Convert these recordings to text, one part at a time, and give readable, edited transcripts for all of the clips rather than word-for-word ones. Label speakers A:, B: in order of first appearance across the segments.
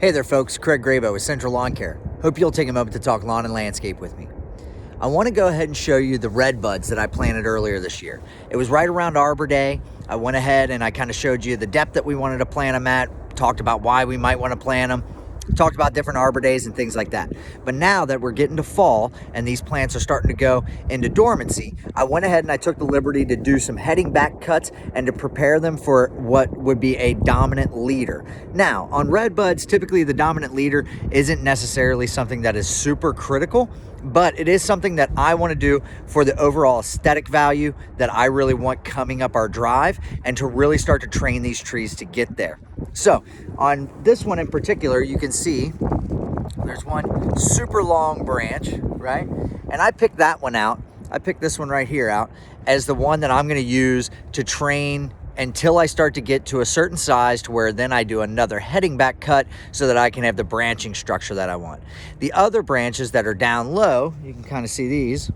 A: Hey there folks, Craig Grabo with Central Lawn Care. Hope you'll take a moment to talk lawn and landscape with me. I want to go ahead and show you the redbuds that I planted earlier this year. It was right around Arbor Day. I went ahead and I kind of showed you the depth that we wanted to plant them at, talked about why we might want to plant them, talked about different Arbor Days and things like that. But now that we're getting to fall and these plants are starting to go into dormancy, I went ahead and I took the liberty to do some heading back cuts and to prepare them for what would be a dominant leader. Now, on redbuds, typically the dominant leader isn't necessarily something that is super critical, but it is something that I want to do for the overall aesthetic value that I really want coming up our drive and to really start to train these trees to get there. So on this one in particular, you can see there's one super long branch, right? And I picked that one out. I picked this one right here out as the one that I'm going to use to train until I start to get to a certain size to where then I do another heading back cut so that I can have the branching structure that I want. The other branches that are down low, you can kind of see these,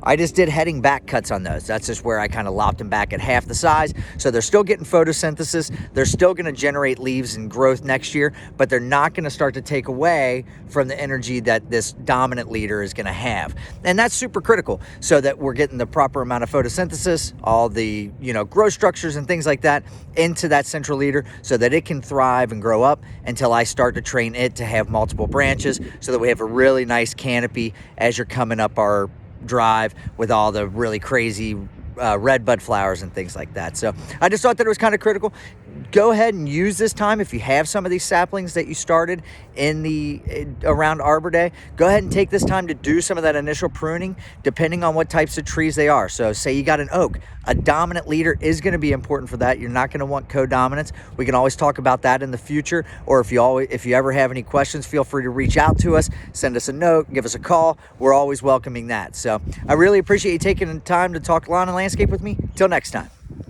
A: I just did heading back cuts on those. That's just where I kind of lopped them back at half the size. So they're still getting photosynthesis. They're still going to generate leaves and growth next year, but they're not going to start to take away from the energy that this dominant leader is going to have. And that's super critical so that we're getting the proper amount of photosynthesis, all the, growth structures and things like that into that central leader so that it can thrive and grow up until I start to train it to have multiple branches so that we have a really nice canopy as you're coming up our drive with all the really crazy redbud flowers and things like that. So I just thought that it was kind of critical. Go ahead and use this time if you have some of these saplings that you started around Arbor Day. Go ahead and take this time to do some of that initial pruning depending on what types of trees they are. So say you got an oak, a dominant leader is going to be important for that. You're not going to want co-dominance. We can always talk about that in the future, or if you ever have any questions, feel free to reach out to us, send us a note, give us a call. We're always welcoming that. So I really appreciate you taking the time to talk lawn and landscape with me. Till next time.